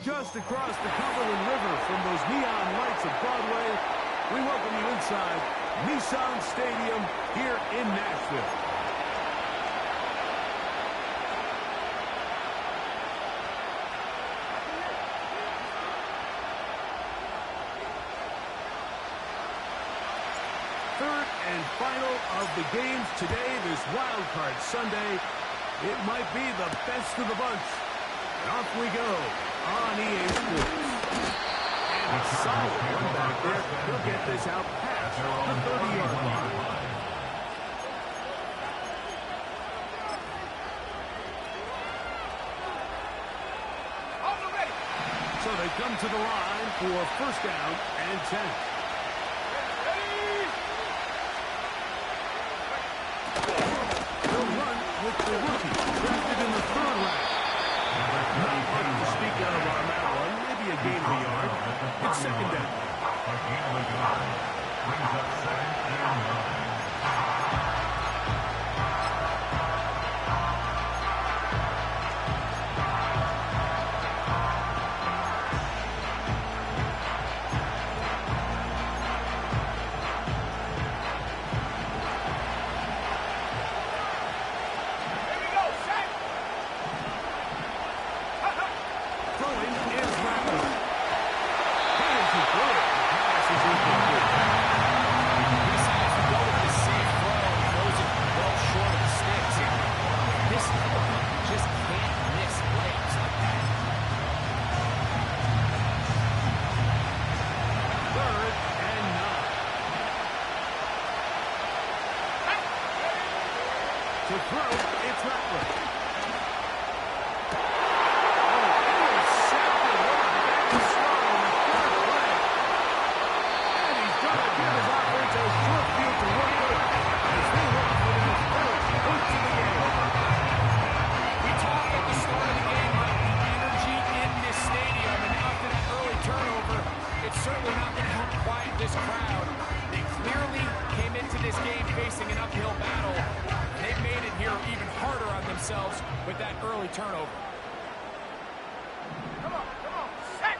Just across the Cumberland River from those neon lights of Broadway, we welcome you inside Nissan Stadium here in Nashville. Third and final of the games today, this Wild Card Sunday. It might be the best of the bunch. And off we go on EA Sports. And a solid one back there. He'll get this out past the 30-yard line. So they come to the line for first down and 10. With the rookie, drafted in the third round. Not much to speak of on that one. Maybe a gain of a yard. It's second down. A gain of a yard brings up second and 9. To throw, it's Rattler. Intercepted. What a big start on the third play. And he's going to give his offense a short field to work with as they look for their first points of the game. We talked at the start of the game about the energy in this stadium, and after that early turnover, it's certainly not going to help quiet this crowd. They clearly came into this game facing an uphill battle. They've made it here even harder on themselves with that early turnover. Come on, set!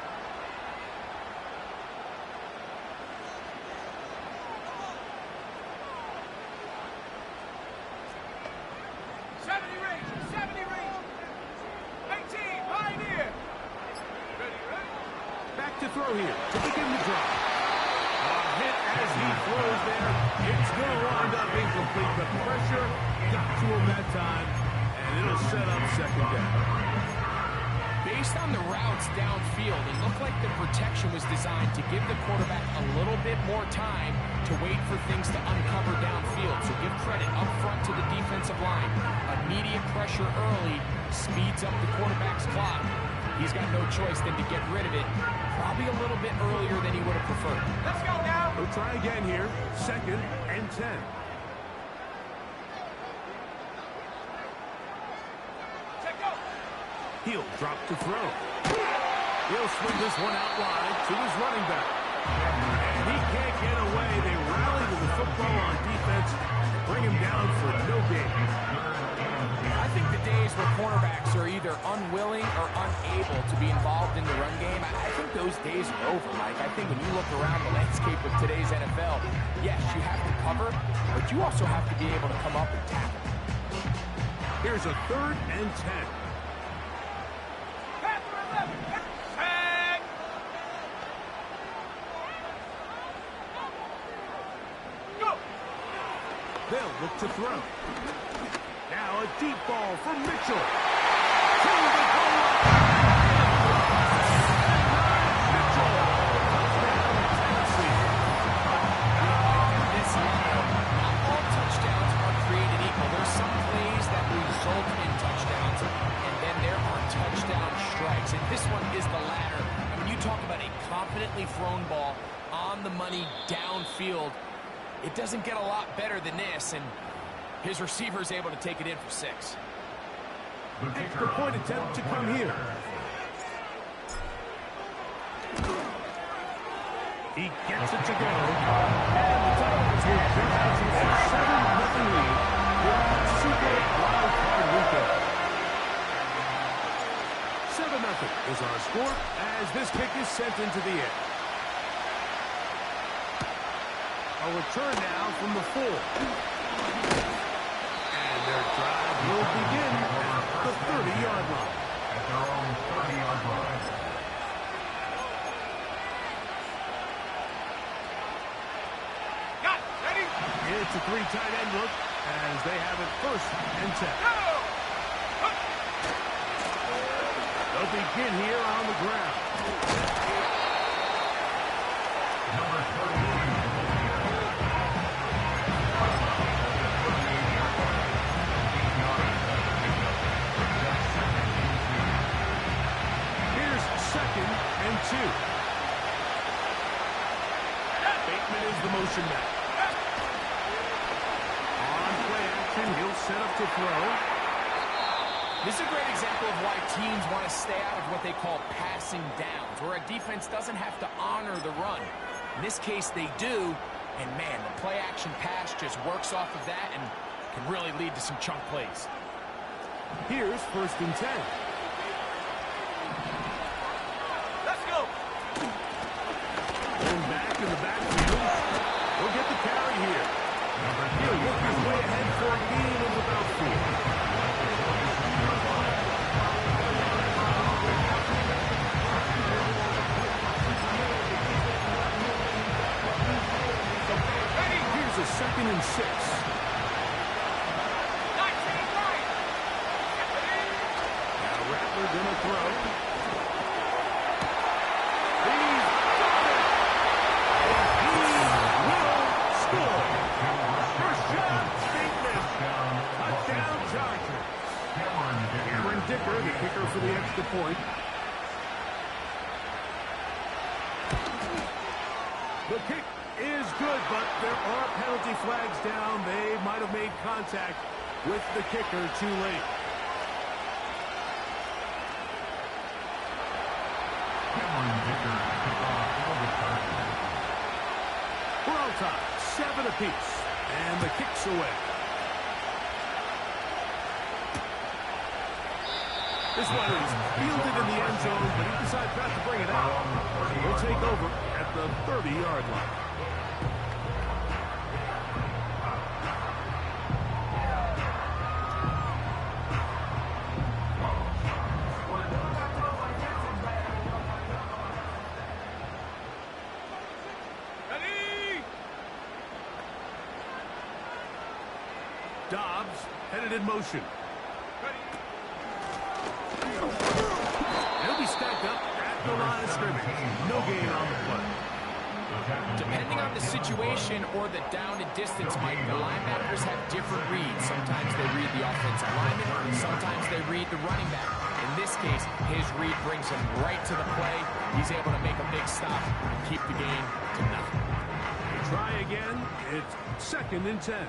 '70 range. 18, Pioneer. Ready? Back to throw here to begin the drive. A hit as he throws there. It's going to wind up incomplete. The pressure got to him that time, and it'll set up second down. Based on the routes downfield, it looked like the protection was designed to give the quarterback a little bit more time to wait for things to uncover downfield. So give credit up front to the defensive line. Immediate pressure early speeds up the quarterback's clock. He's got no choice than to get rid of it, probably a little bit earlier than he would have preferred. Let's go now. We'll try again here. Second and 10. He'll drop to throw. He'll swing this one out wide to his running back. And he can't get away. They rally to the football on defense and bring him down for no gain. I think the days where cornerbacks are either unwilling or unable to be involved in the run game, I think those days are over, Mike. I think when you look around the landscape of today's NFL, yes, you have to cover, but you also have to be able to come up and tackle. Here's a third and 10. They'll look to throw. Now a deep ball from Mitchell. To the goal line. Mitchell. Tennessee. This now, not all touchdowns are created equal. There's some plays that result in touchdowns, and then there are touchdown strikes. And this one is the latter. When you talk about a confidently thrown ball on the money downfield, it doesn't get a lot better than this, and his receiver is able to take it in for 6. Extra point attempt to come here. He gets it to go. And the Titans will jump out to a 7-0 lead in that Super Wild Card weekend. 7 is our score as this kick is sent into the air. A return now from the 4. And their drive will begin at the 30-yard line. At their own 30-yard line. Got it. Ready? It's a 3 tight end look as they have it 1st and 10. They'll begin here on the ground. Number 38. Here's 2nd and 2. Bateman is the motion man. On play action, he'll set up to throw. This is a great example of why teams want to stay out of what they call passing downs, where a defense doesn't have to honor the run. In this case, they do, and man, the play-action pass just works off of that and can really lead to some chunk plays. Here's 1st and 10. Let's go. Going back in the backfield. We'll get the carry here. He'll work his way ahead for a gain of about 4. A 2nd and 6. Now Rattler gonna throw. He's got it! And he will score! Rashad Bateman! Touchdown Chargers! Cameron Dicker, the kicker for the extra point. The kick is good, but there are penalty flags down. They might have made contact with the kicker too late. We're on top, 7 apiece, and the kick's away. This one is fielded in the end zone, but he decides not to bring it out. He'll take over at the 30-yard line. Dobbs headed in motion. He'll be stacked up at the line of scrimmage. No gain on the play. Depending on the situation or the down and distance, Mike, the linebackers have different reads. Sometimes they read the offensive lineman, sometimes they read the running back. In this case, his read brings him right to the play. He's able to make a big stop and keep the game to nothing. Try again. It's 2nd and 10.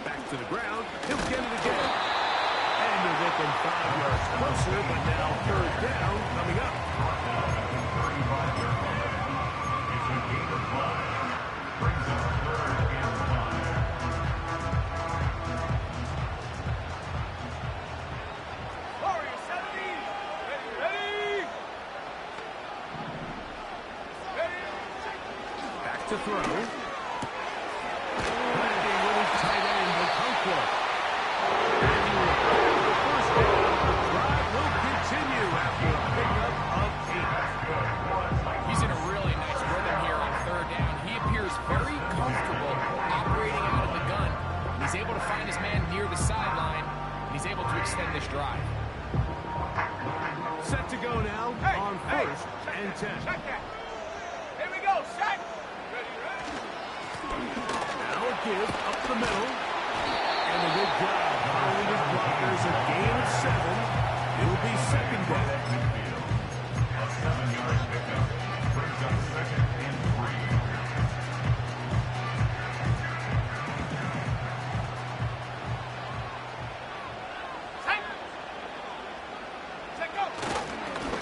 Back to the ground. He'll get it again. And they're looking 5 yards closer, but now 3rd down coming up. Back to throw. He's in a really nice rhythm here on 3rd down. He appears very comfortable operating out of the gun. He's able to find his man near the sideline, and he's able to extend this drive. Set to go now on 1st and 10. Here we go, set. Now a give up the middle. And a good job following his blockers. A gain of 7. It'll be 2nd down. A 7-yard pickup brings up 2nd and 3.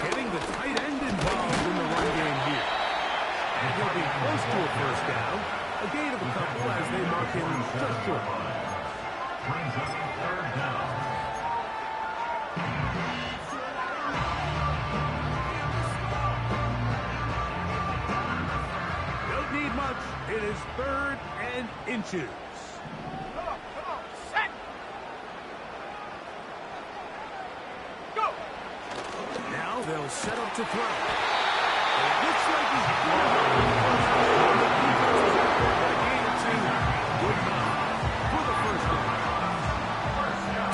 Getting the tight end involved in the run game here. And he'll be close to a 1st down. A gain of a couple as they mark him just short. brings up third down. Don't need much. It is 3rd and inches. Come on, set. Go. Now they'll set up to throw. It looks like he's good enough for the first down.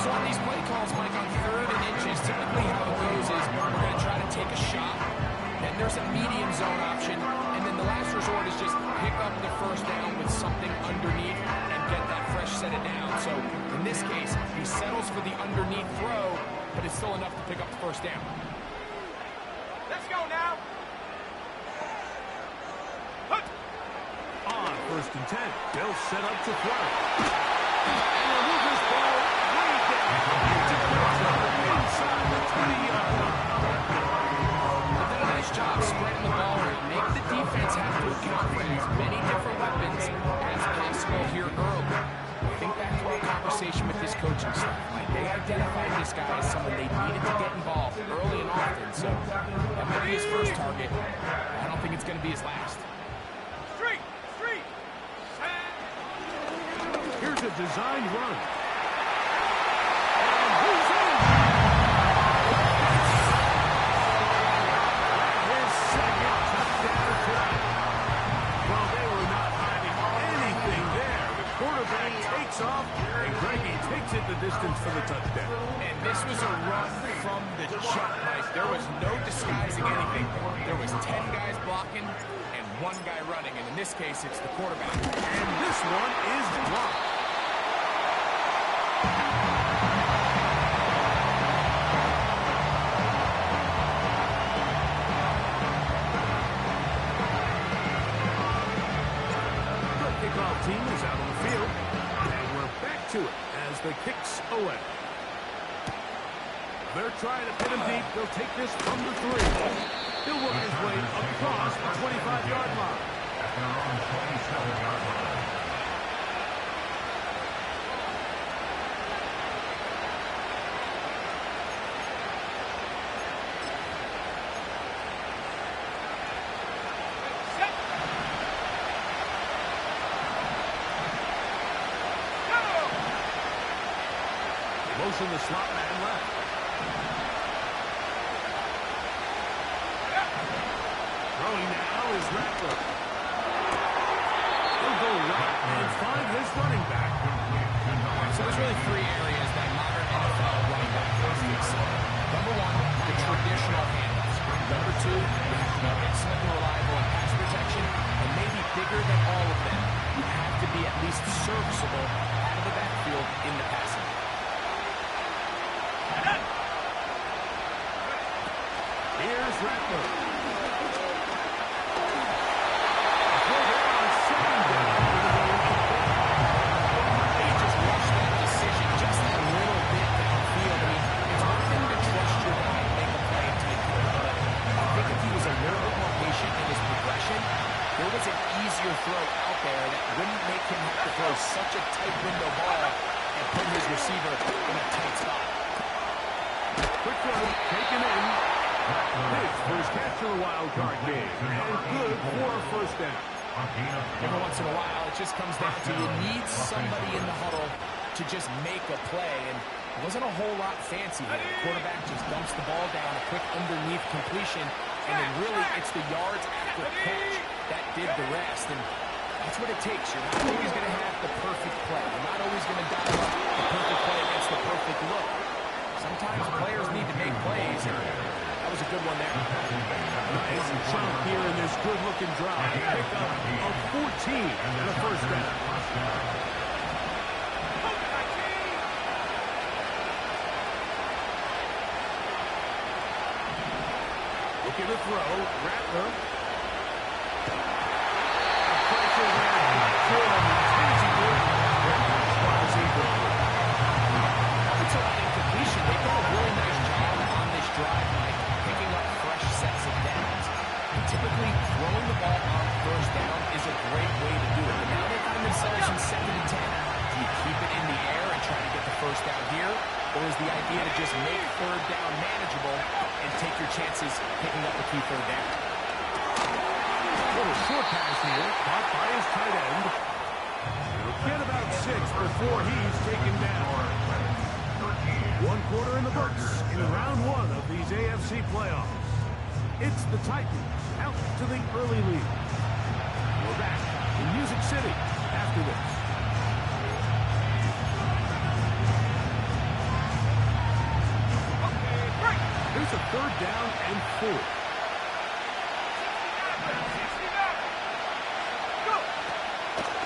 So on these play calls, Mike, on 3rd and inches, typically how it goes is we're going to try to take a shot, then there's a medium zone option, and then the last resort is just pick up the first down with something underneath and get that fresh set it down. So in this case, he settles for the underneath throw, but it's still enough to pick up the first down. Let's go now. On 1st and 10, they'll set up to throw. And they'll move this ball way down into the red zone inside the 20-yard line. They've done a nice job spreading the ball around, make the defense have to account for as many different weapons as possible here early. Think back to our conversation with this coaching staff. Like, they identified this guy as someone they needed to get involved early and often, so that might be his first target. I don't think it's going to be his last. Street. Here's a designed run. And who's in? His second touchdown tonight. Well, they were not hiding anything there. The quarterback takes off, and Greggy takes it the distance for the touchdown. And this was a run from the jump, Mike. There was no disguising anything. There was 10 guys blocking and 1 guy running, and in this case, it's the quarterback. And this one is blocked. The kickoff team is out on the field, and we're back to it as the kick's away. They're trying to pin him deep. They'll take this from the 3. He'll work his way across the 25-yard line. At their own 27-yard line. Motion the slot man left. Throwing now is Rattler. He'll go right and find his running back. So there's really 3 areas that modern NFL running back is. Number 1, the traditional handles. Number 2, you have to be excellent and reliable in pass protection, and maybe bigger than all of them, you have to be at least serviceable out of the backfield in the passing game. Here's Rattler. He just rushed that decision just a little bit downfield. I mean, it's one thing to trust your guy and make a play until you do it, but I think if he was a little bit more patient in his progression, there was an easier throw out there that wouldn't make him have to throw such a tight window ball and put his receiver in a tight spot. Quick throw, taken in. His first catch in a wild card game, and good for a first down. Every once in a while, it just comes down to you need somebody in the huddle to just make a play, and it wasn't a whole lot fancy here. The quarterback just dumps the ball down, a quick underneath completion, and then really it's the yards after catch that did the rest, and that's what it takes. You're not always going to have the perfect play. You're not always going to dial up the perfect play against the perfect look. Sometimes players need to make plays, and that was a good one there. Nice jump here in this good-looking drive. Pick up of 14 and a first down. Looking to throw. Rattler. Pressure there. It's an incompletion. They've done a really nice job on this drive, Mike, picking up fresh sets of downs. And typically, throwing the ball on first down is a great way to do it. But now they find themselves in 2nd and 10. Do you keep it in the air and try to get the first down here? Or is the idea to just make third down manageable and take your chances picking up a key third down? Little short pass here, caught by his tight end. He'll get about 6 before he's taken down. 1 quarter in the books in round 1 of these AFC playoffs. It's the Titans out to the early lead. We're back in Music City after this. Here's a 3rd down and 4.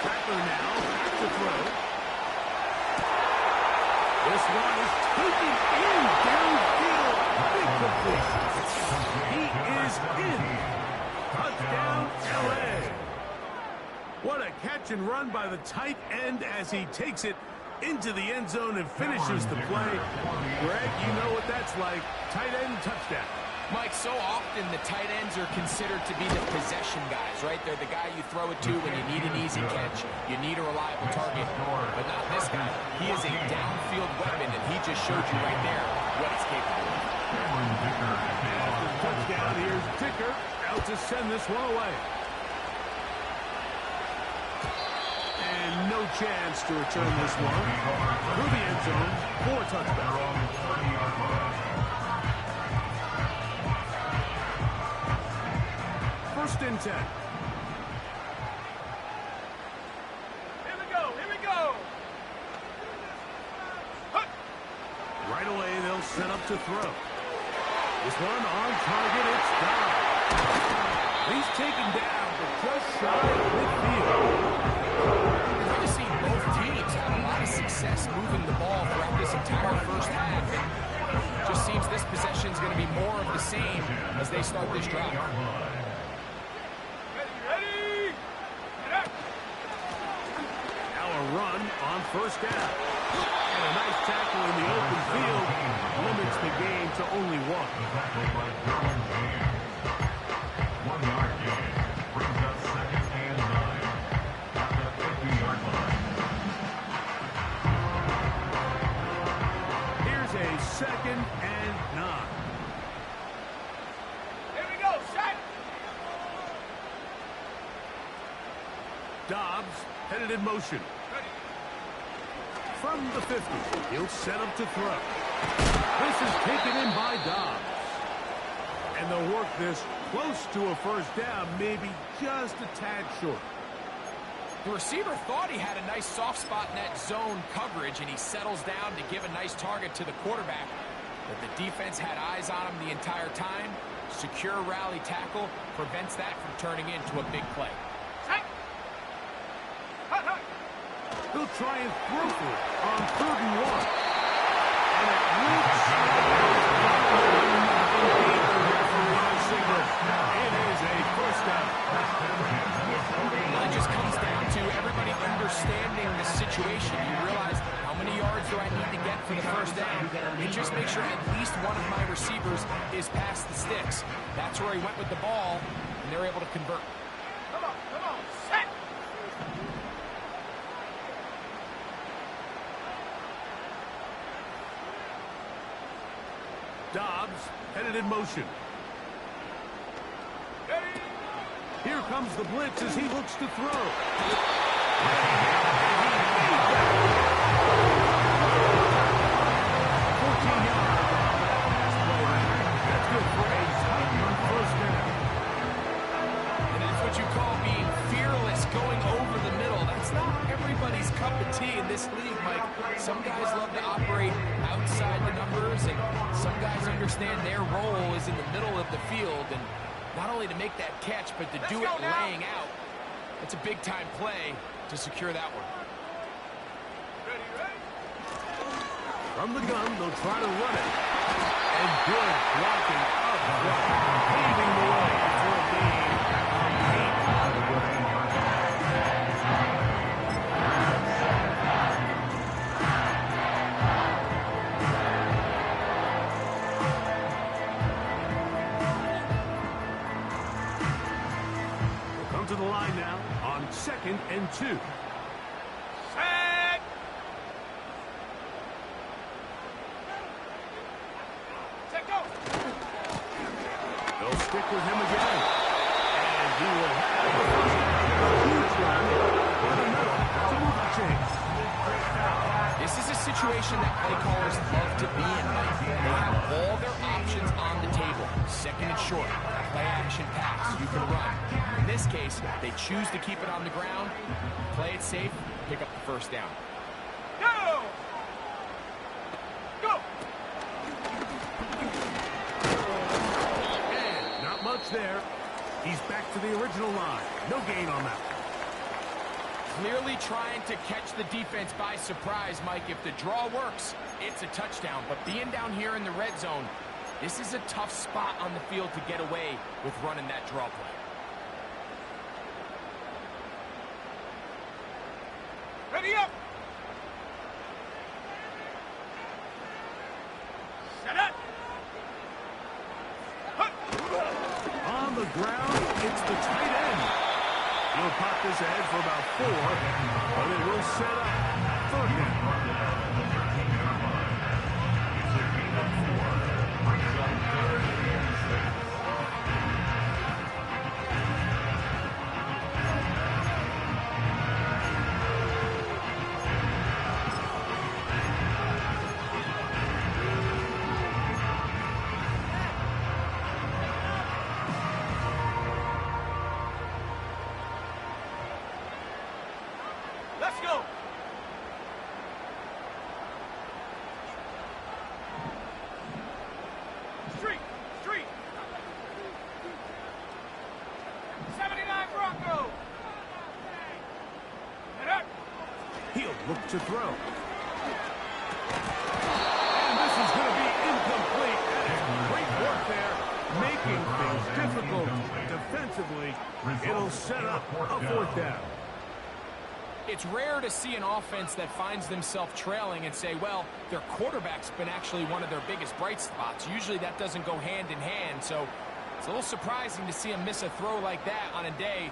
Tackler now, back to throw. This one is taken in downfield. Big completion. He is in. Touchdown, LA. What a catch and run by the tight end as he takes it into the end zone and finishes the play. Greg, you know what that's like. Tight end touchdown. Mike, so often the tight ends are considered to be the possession guys, right? They're the guy you throw it to when you need an easy catch, you need a reliable target, but not this guy. He is a downfield weapon, and he just showed you right there what he's capable of. After the touchdown, here's Dicker out to send this one away. And no chance to return this one. Through the end zone for a touchdown. 1st and 10. Here we go. Here we go. Right away, they'll set up to throw. This one on target, it's down. He's taken down, but just shy of midfield. You're going to see both teams have a lot of success moving the ball throughout this entire first half. It just seems this possession is going to be more of the same as they start this drive. Ready? Get up. Now a run on 1st down. And a nice tackle in the open field limits the game to only 1. 1 yard gain brings up 2nd and 9 at the 50-yard line. Here's a 2nd and 9. Here we go. Set. Dobbs headed in motion. Ready. From the 50, he'll set up to throw. This is taken in by Dobbs. And they'll work this close to a 1st down, maybe just a tad short. The receiver thought he had a nice soft spot in that zone coverage, and he settles down to give a nice target to the quarterback. But the defense had eyes on him the entire time. Secure rally tackle prevents that from turning into a big play. Set. Hut, hut. He'll try and throw for it on 3rd and 1. And it looks it is a 1st down. Well, it just comes down to everybody understanding the situation. You realize how many yards do I need to get for the 1st down? And just make sure at least one of my receivers is past the sticks. That's where he went with the ball, and they're able to convert. Come on. Set. Dobbs headed in motion. Ready. Here comes the blitz as he looks to throw. 14 yards. That's good for a Titan 1st down. And that's what you call being fearless, going over the middle. That's not everybody's cup of tea in this league, Mike. Some guys love to operate outside the numbers, and some guys understand their role is in the middle of the field, and not only to make that catch, but to do it laying out. It's a big-time play to secure that one. Ready. From the gun, they'll try to run it. And good blocking up front, paving the way for a gain. We'll come to the line now on 2nd and 2. Set. stick with him again. And he will have the first down. A huge run in the middle to move the chains. This is a situation that play callers love to be in, Mike. They have all their options on the table. Second and short, play action pass, you can run. In this case, they choose to keep it on the ground, play it safe, pick up the first down. Go! Go! And not much there. He's back to the original line. No gain on that. Clearly trying to catch the defense by surprise, Mike. If the draw works, it's a touchdown. But being down here in the red zone, this is a tough spot on the field to get away with running that draw play. Ready up! Set up! On the ground, it's the tight end. He'll pop this ahead for about 4, but it will set up third down. Let's go! Street! Street! 79 Bronco! Get up! He'll look to throw. And this is going to be incomplete. Great work there, making things difficult defensively. It'll set up a fourth down. It's rare to see an offense that finds themselves trailing and say, well, their quarterback's been actually one of their biggest bright spots. Usually that doesn't go hand in hand, so it's a little surprising to see him miss a throw like that on a day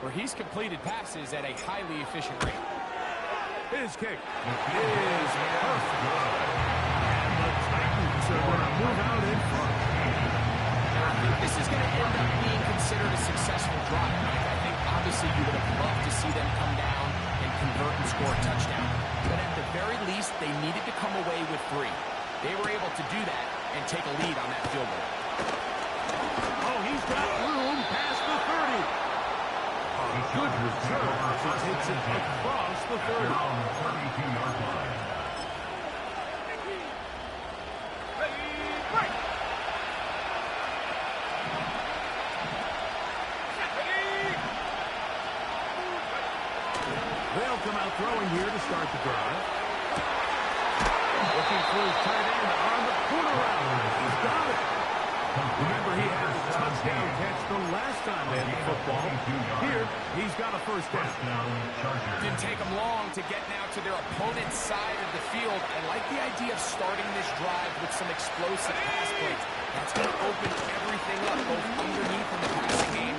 where he's completed passes at a highly efficient rate. His kick is perfect. And the Titans are going to move out in front. I think this is going to end up being considered a successful drive. I think obviously you would have loved to see them come down and convert and score a touchdown. But at the very least, they needed to come away with 3. They were able to do that and take a lead on that field goal. Oh, he's got room past the 30. A good return as he takes it across the 30. On the 32-yard line. Ready, break! Ready! They'll come out throwing here to start the drive. Looking for his tight end on the corner route. He's got it. Remember, he had a touchdown catch the last time they had the football. Here, he's got a first down. Didn't take them long to get now to their opponent's side of the field. I like the idea of starting this drive with some explosive pass plays. That's going to open everything up, both underneath in the passing game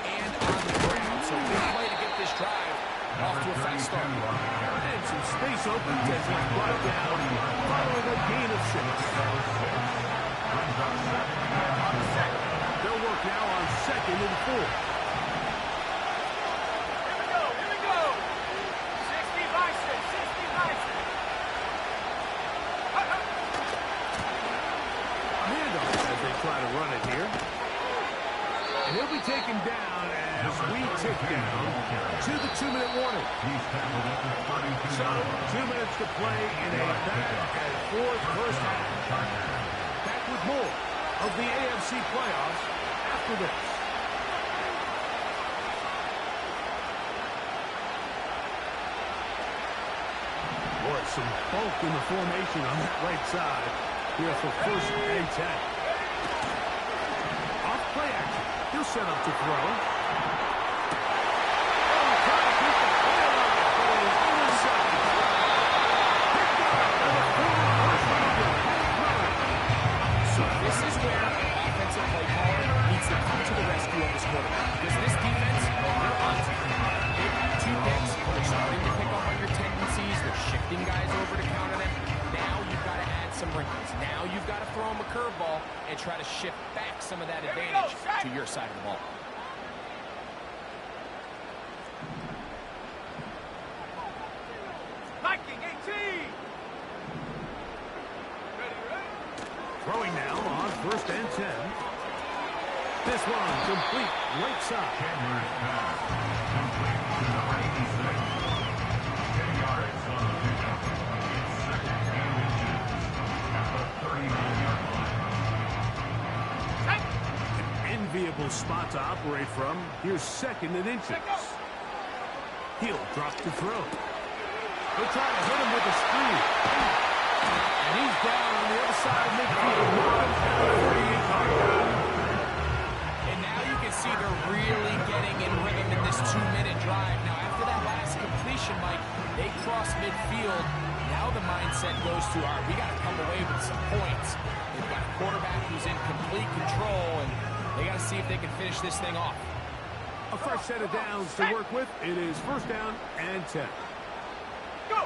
and on the ground. So big play to get this drive off to a fast start. And some space opens as he's brought down following a gain of 6. They'll work now on 2nd and 4. Here we go, here we go! 60 by 6, 60 by 6. Handoff as they try to run it here. And he'll be taken down as we tick down to the 2-minute warning. So, 2 minutes to play in a back-and-forth first half. Back with more of the AFC playoffs after this. Boy, some bulk in the formation on that right side here for 1st and 10. Off play action. He'll set up to throw. Oh, trying to keep the play alive, but he's intercepted. Picked up for the 4th So this is where an offensive play caller needs to come to the rescue of his quarterback. Because this defense, they're on to you. They've had 2 picks. They're starting to pick up on your tendencies. They're shifting guys over to counter them. Now you've got to add some wrinkles. Now you've got to throw them a curveball and try to shift back some of that Here we advantage go, set. to your side of the ball. Viking 18. Ready, ready. Throwing now on 1st and 10. This one complete right side. Chandler's pass, complete to number 86. 10 yards on the pickup. It's 2nd and inches at the 39-yard line. An enviable spot to operate from. Here's 2nd and inches. He'll drop the throw. They'll try to hit him with a screen. And he's down on the other side of midfield. Not a 48-yard line. And now you can see they're really getting in rhythm in this 2-minute drive. Now, after that last completion, Mike, they cross midfield. Now the mindset goes to, all right, we got to come away with some points. They've got a quarterback who's in complete control, and they got to see if they can finish this thing off. A fresh set of downs to work with. It is 1st down and 10. Go.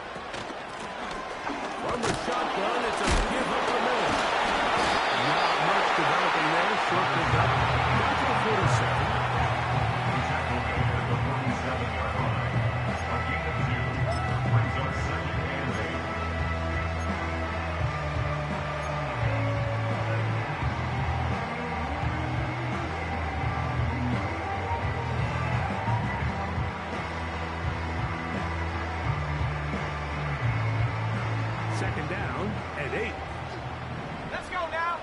From the shotgun, it's a give up the middle. Not much developing there. Short pick up. Down to the 47. He tackled at the 47-yard line. A gain of 2 brings up 2nd and 8. Second down and 8. Let's go now.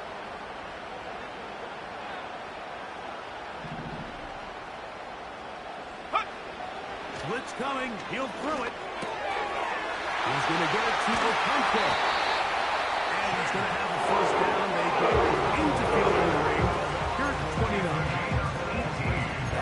Blitz coming. He'll throw it. He's going to get it to Okonkwo. And he's going to have a 1st down. They get into field goal range. Here at the 29.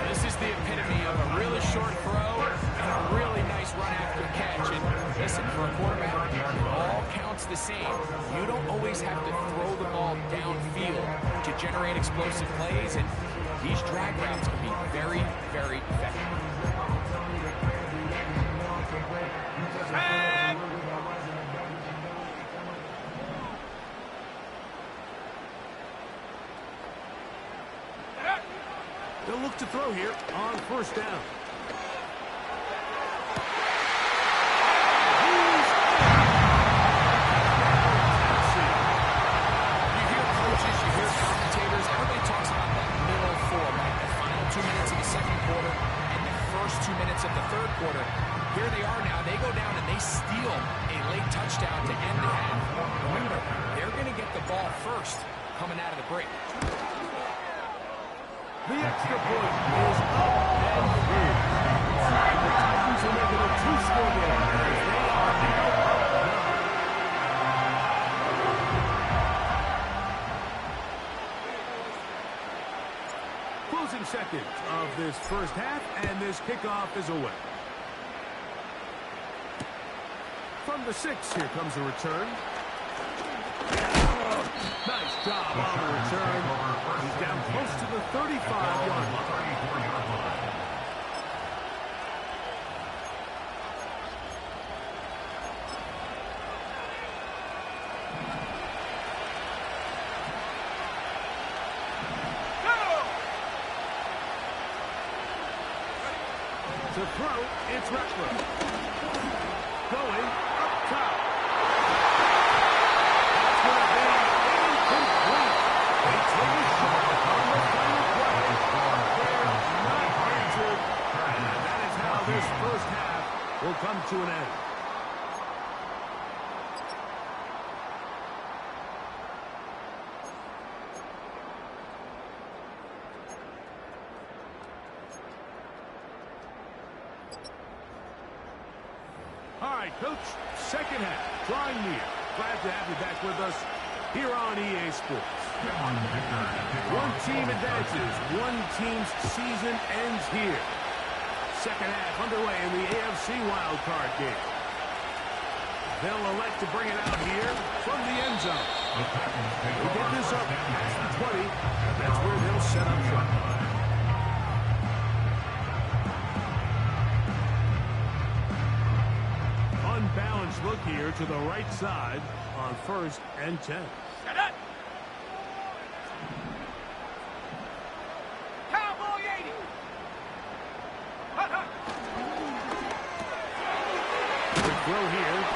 This is the epitome of a really short throw and a really nice run after catch. And listen, for a quarterback, it all counts the same. You don't always have to throw the ball downfield to generate explosive plays, and these drag routes can be very, very effective. Tag. They'll look to throw here on 1st down. You hear coaches, you hear commentators, everybody talks about that middle 4, right? The final 2 minutes of the 2nd quarter and the first 2 minutes of the 3rd quarter. Here they are now. They go down and they steal a late touchdown to end the half. Remember, they're going to get the ball first coming out of the break. The extra point is up and through. The Titans are making a 2-score game. They are now up 9. Closing seconds of this 1st half, and this kickoff is away. From the 6, here comes the return. Nice job on the return. He's down close to the 35-yard line. To throw, it's Reckler. Going up top. That's going to be incomplete. They take a shot on the final play. They're not answered. And that is how this 1st half will come to an end. All right, Coach, 2nd half, drawing near. Glad to have you back with us here on EA Sports. One team advances. One team's season ends here. 2nd half underway in the AFC wildcard game. They'll elect to bring it out here from the end zone. They'll get this up past the 20, and that's where they'll set up shop. Unbalanced look here to the right side on 1st and 10. Set up.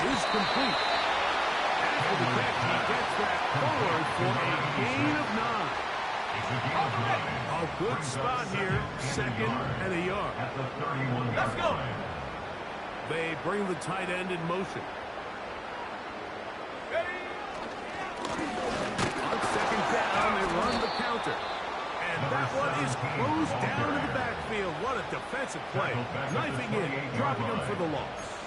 is complete. After the catch, he gets that forward for a gain of 9. A good spot here, 2nd and a yard. At the 31 Let's go. They bring the tight end in motion. Ready? On 2nd down, they run the counter. And that one is closed down in the backfield. What a defensive play. Knifing in, dropping him for the loss.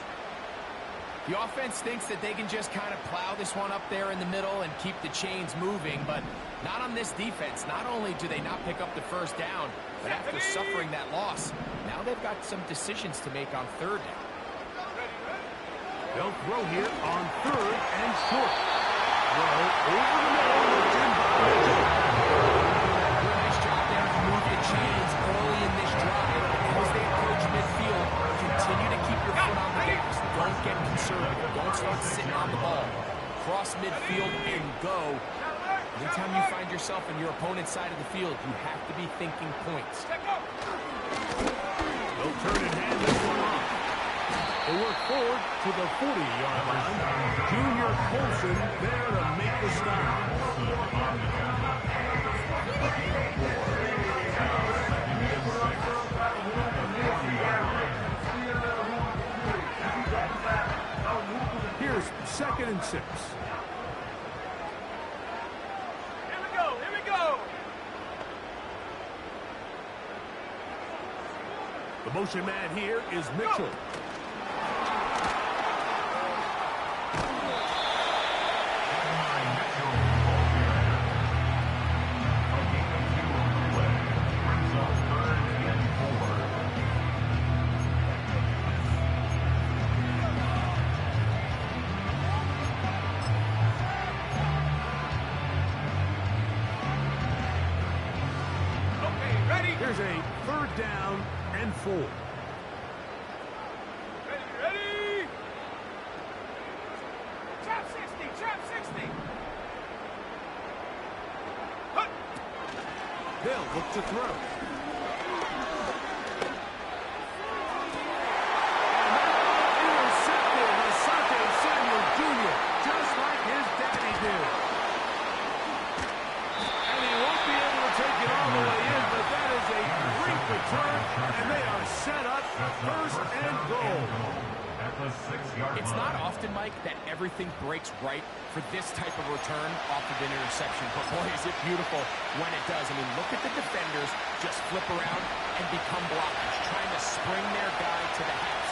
The offense thinks that they can just kind of plow this one up there in the middle and keep the chains moving, but not on this defense. Not only do they not pick up the 1st down, but after suffering that loss, now they've got some decisions to make on 3rd down. They'll throw here on 3rd and short. Throw over the middle with Jim Bob. Nice job there to move the chains early in this drive. As they approach midfield, continue to keep your foot on the gas. Don't get conservative. Don't start sitting on the ball. Cross midfield and go. Anytime you find yourself on your opponent's side of the field, you have to be thinking points. They'll turn and hand this one off. They work forward to the 40-yard line. Junior Colson there to make the stop. Here's 2nd and 6. Here we go. Here we go. The motion man here is Mitchell. Here's a 3rd down and 4. Ready? Trap 60. Trap 60. Hut. They'll look to throw. Intercepted. Asante Samuel Jr. just like his daddy did. And he won't be able to take it all the way in, but that is a great return, and they are set up 1st and goal. It's not often, Mike, that everything breaks right for this type of return off of an interception. But boy, is it beautiful when it does. I mean, look at the defenders just flip around and become blockers, trying to spring their guy to the house.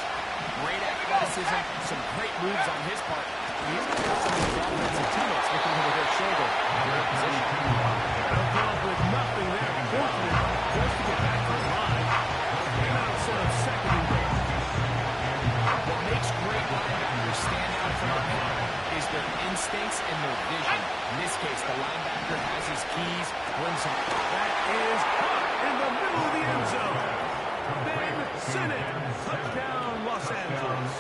Great athleticism, some great moves on his part. He's got some of his offensive teammates looking over their shoulder. Great position. They'll come up with nothing there. Fortunate just to get back to the line. And now set up 2nd and goal. What makes great linebackers stand out from the pack is their instincts and their vision. In this case, the linebacker has his keys, brings them. That is caught in the middle of the end zone. Ben Sinnott, touchdown Los Angeles.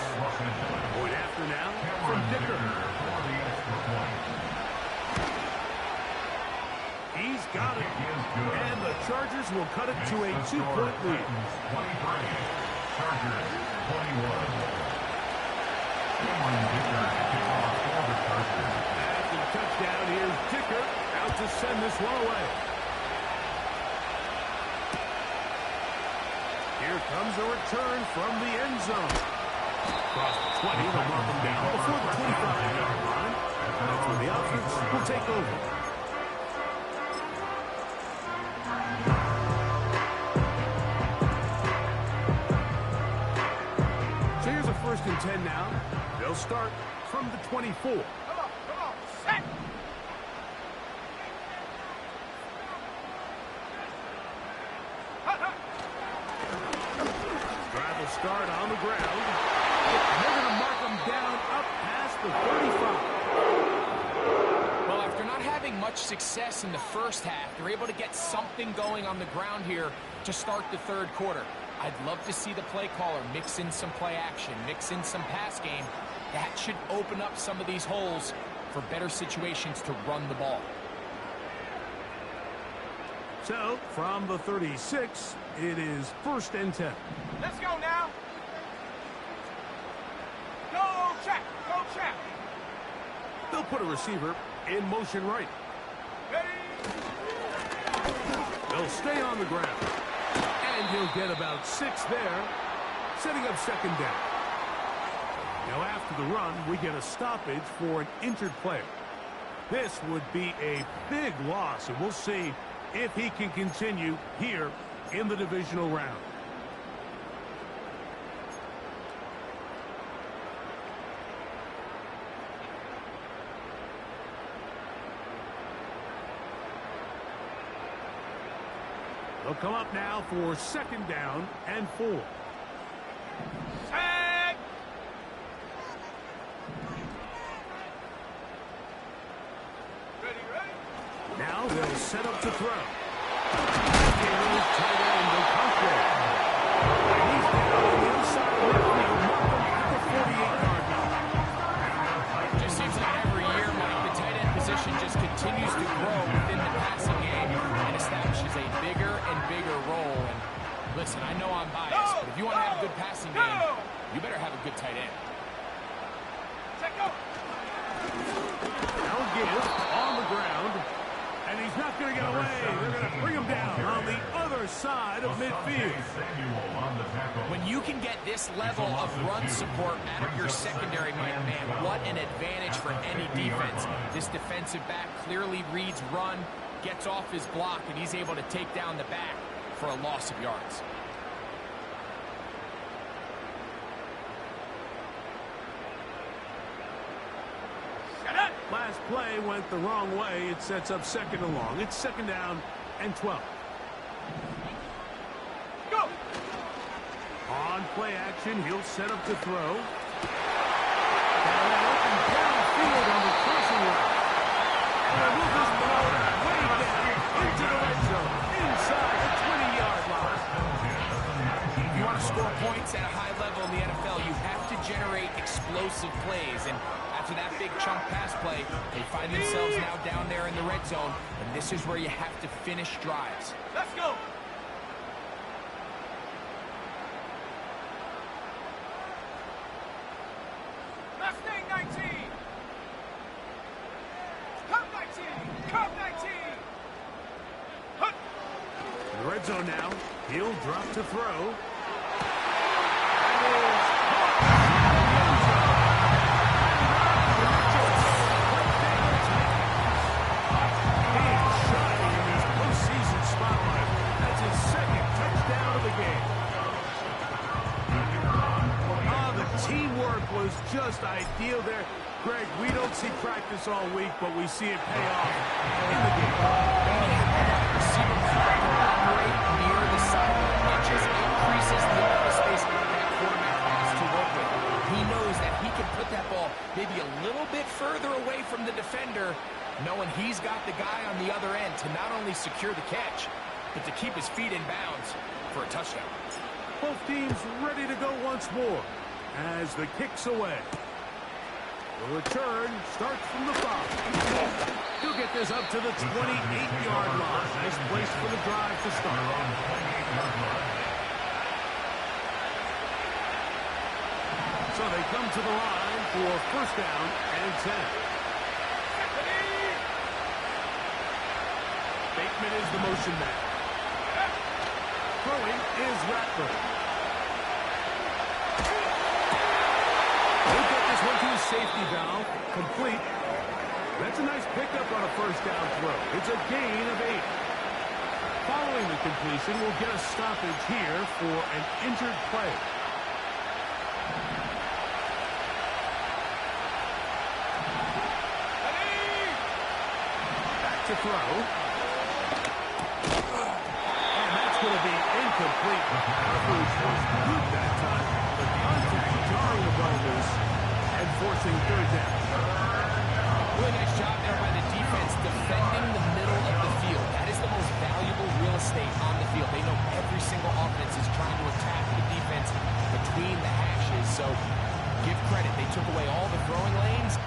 Point after now from Dicker. He's got it. And the Chargers will cut it to a 2-point lead. 23. Chargers 21. After the touchdown, here's Dicker out to send this one away. Here comes a return from the end zone. Across the 20, they'll mark him down before the 25-yard line. That's where the offense will take over. So here's a 1st and 10 now. They'll start from the 24. Come on. Set. Drive will start on the ground. And they're going to mark them down up past the 35. Well, after not having much success in the 1st half, they're able to get something going on the ground here to start the 3rd quarter. I'd love to see the play caller mix in some play action, mix in some pass game. That should open up some of these holes for better situations to run the ball. So, from the 36, it is 1st and 10. Let's go now. Go. check. Go check. They'll put a receiver in motion right. Ready. They'll stay on the ground. And he'll get about 6 there, setting up second down. Now after the run, we get a stoppage for an injured player. This would be a big loss, and we'll see if he can continue here in the divisional round. They'll come up now for second down and 4. Tag. Ready, ready. Now they'll set up to throw. Tight end Okonkwo. And he's down on the inside of midfield, marking at the 48-yard line. Just seems like every year, Mike, the tight end position just continues to grow within the passing game and establishes a bigger and bigger role. And listen, I know I'm biased, but if you want to have a good passing game, you better have a good tight end. Check go. Now give on the ground, and he's not going to get away. They're going to bring him down on the other side of midfield. When you can get this level of run support out of your secondary, my man, what an advantage for any defense. This defensive back clearly reads run, gets off his block, and he's able to take down the back for a loss of yards. Last play went the wrong way. It sets up second and long. It's second down and 12. Go. On play action, he'll set up to throw. Down that open downfield on the crossing route. And they'll move this ball way down into the red zone, inside the 20-yard line. If you want to score points at a high level in the NFL, you have to generate explosive plays. And after that big chunk pass play, they find themselves now down there in the red zone. And this is where you have to finish drives. Let's go. Mustang 19. Come 19. Come 19. Hunt. In the red zone now, he'll drop to throw. Was just ideal there. Greg, we don't see practice all week, but we see it pay off in the game. Receiver operate near the sideline. It just increases the amount of space that quarterback has to work with. He knows that he can put that ball maybe a little bit further away from the defender, knowing he's got the guy on the other end to not only secure the catch, but to keep his feet in bounds for a touchdown. Both teams ready to go once more as the kick's away. The return starts from the 5. He'll get this up to the 28-yard line. Nice place for the drive to start. So they come to the line for first down and 10. Bateman is the motion man. Throwing is Rattler. One to his safety valve, complete. That's a nice pickup on a first down throw. It's a gain of 8. Following the completion, we'll get a stoppage here for an injured player. Back to throw. And that's going to be incomplete. Coverage was good that time. The contact jarring the ball loose and forcing third down. Really nice job there by the defense defending the middle of the field. That is the most valuable real estate on the field. They know every single offense is trying to attack the defense between the hashes. So give credit. They took away all the throwing lanes